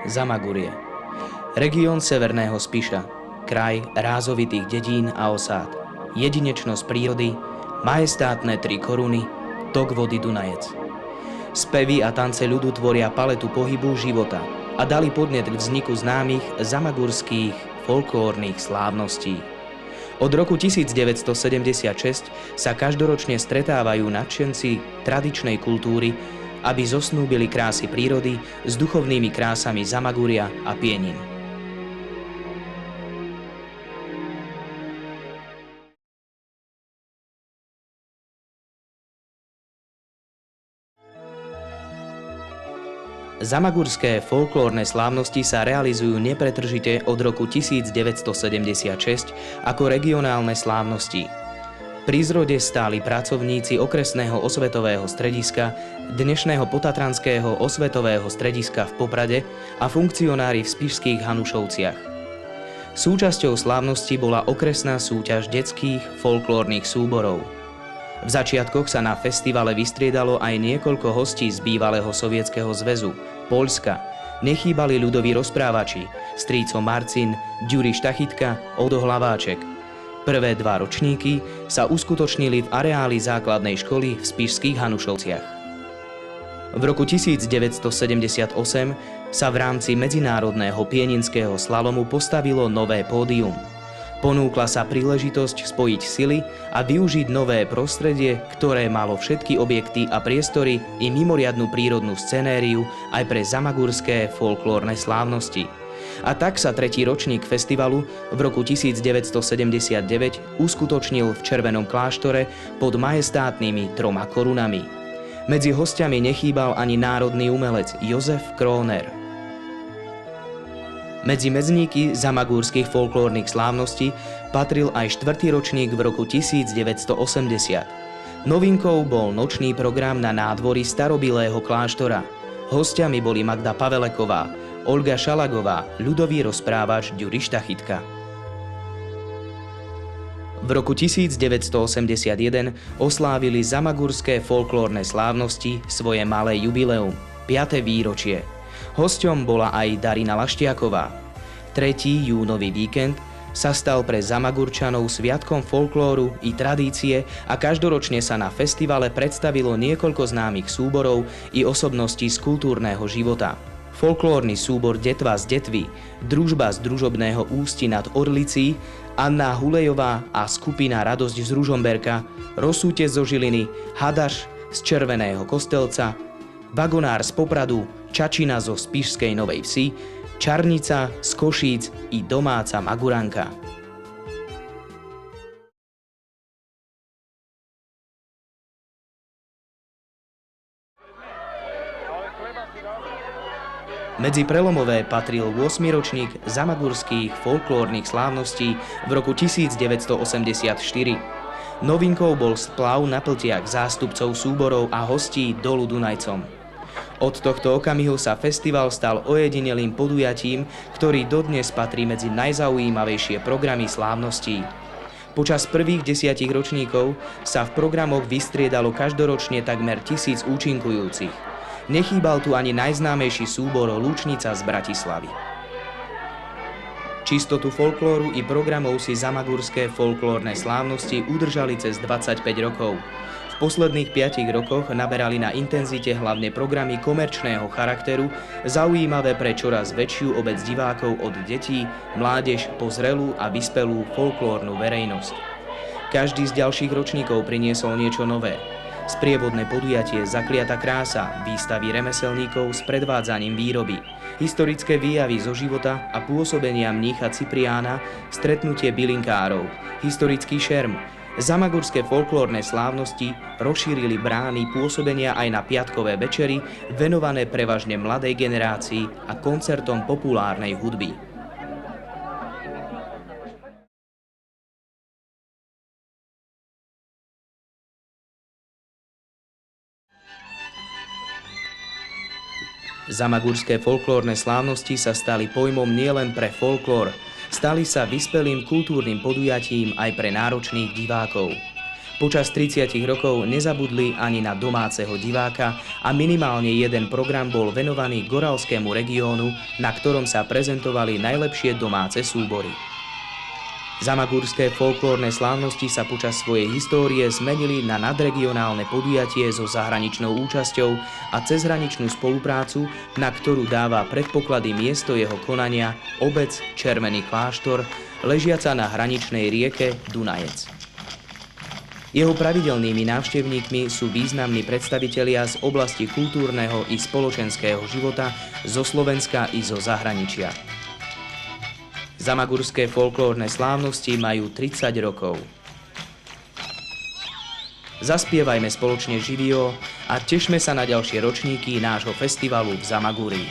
Zamagurie. Región severného Spiša, kraj rázovitých dedín a osád, jedinečnosť prírody, majestátne tri koruny, tok vody Dunajec. Spevy a tance ľudu tvoria paletu pohybu života a dali podnet k vzniku známych zamagurských folklórnych slávností. Od roku 1976 sa každoročne stretávajú nadšenci tradičnej kultúry, aby zosnúbili krásy prírody s duchovnými krásami Zamaguria a Pienin. Zamagurské folklórne slávnosti sa realizujú nepretržite od roku 1976 ako regionálne slávnosti. Pri zrode stáli pracovníci okresného osvetového strediska, dnešného potatranského osvetového strediska v Poprade a funkcionári v spišských Hanušovciach. Súčasťou slávnosti bola okresná súťaž detských folklórnych súborov. V začiatkoch sa na festivale vystriedalo aj niekoľko hostí z bývalého Sovietskeho zväzu, Poľska. Nechýbali ľudoví rozprávači, strýco Marcin, Ďuri Štachytka, Odo Hlaváček. Prvé dva ročníky sa uskutočnili v areáli základnej školy v spišských Hanušovciach. V roku 1978 sa v rámci medzinárodného pieninského slalomu postavilo nové pódium. Ponúkla sa príležitosť spojiť sily a využiť nové prostredie, ktoré malo všetky objekty a priestory i mimoriadnu prírodnú scenériu aj pre zamagurské folklórne slávnosti. A tak sa tretí ročník festivalu v roku 1979 uskutočnil v Červenom kláštore pod majestátnymi 3 korunami. Medzi hostiami nechýbal ani národný umelec Jozef Króner. Medzi medzníky zamagurských folklórnych slávností patril aj 4. ročník v roku 1980. Novinkou bol nočný program na nádvorí starobilého kláštora. Hostiami boli Magda Paveleková, Olga Šalagová, ľudový rozprávač Ďuri Štachytka. V roku 1981 oslávili zamagurské folklórne slávnosti svoje malé jubileum, 5. výročie. Hosťom bola aj Darina Laštiaková. 3. júnový víkend sa stal pre Zamagurčanov sviatkom folklóru i tradície a každoročne sa na festivale predstavilo niekoľko známych súborov i osobností z kultúrneho života. Folklórny súbor Detva z Detvy, Družba z Družobného Ústi nad Orlicí, Anna Hulejová a skupina Radosť z Ružomberka, Rosútec zo Žiliny, Hadaš z Červeného Kostelca, Vagonár z Popradu, Čačina zo Spišskej Novej Vsi, Čarnica z Košíc i domáca Maguranka. Medzi prelomové patril 8. ročník zamagurských folklórnych slávností v roku 1984. Novinkou bol splav na pltiach zástupcov súborov a hostí dolu Dunajcom. Od tohto okamihu sa festival stal ojedinelým podujatím, ktorý dodnes patrí medzi najzaujímavejšie programy slávností. Počas prvých 10 ročníkov sa v programoch vystriedalo každoročne takmer 1000 účinkujúcich. Nechýbal tu ani najznámejší súbor Lúčnica z Bratislavy. Čistotu folklóru i programov si zamagurské folklórne slávnosti udržali cez 25 rokov. V posledných 5 rokoch naberali na intenzite hlavne programy komerčného charakteru, zaujímavé pre čoraz väčšiu obec divákov od detí, mládež po zrelú a vyspelú folklórnu verejnosť. Každý z ďalších ročníkov priniesol niečo nové. Sprievodné podujatie Zakliata krása, výstavy remeselníkov s predvádzaním výroby, historické výjavy zo života a pôsobenia mnícha Cipriána, stretnutie bylinkárov, historický šerm. Zamagurské folklórne slávnosti rozšírili brány pôsobenia aj na piatkové večery, venované prevažne mladej generácii a koncertom populárnej hudby. Zamagurské folklórne slávnosti sa stali pojmom nielen pre folklór, stali sa vyspelým kultúrnym podujatím aj pre náročných divákov. Počas 30 rokov nezabudli ani na domáceho diváka a minimálne jeden program bol venovaný goralskému regiónu, na ktorom sa prezentovali najlepšie domáce súbory. Zamagurské folklórne slávnosti sa počas svojej histórie zmenili na nadregionálne podujatie so zahraničnou účasťou a cezhraničnú spoluprácu, na ktorú dáva predpoklady miesto jeho konania obec Červený kláštor, ležiaca na hraničnej rieke Dunajec. Jeho pravidelnými návštevníkmi sú významní predstavitelia z oblasti kultúrneho i spoločenského života zo Slovenska i zo zahraničia. Zamagurské folklórne slávnosti majú 30 rokov. Zaspievajme spoločne živio a tešme sa na ďalšie ročníky nášho festivalu v Zamagúrii.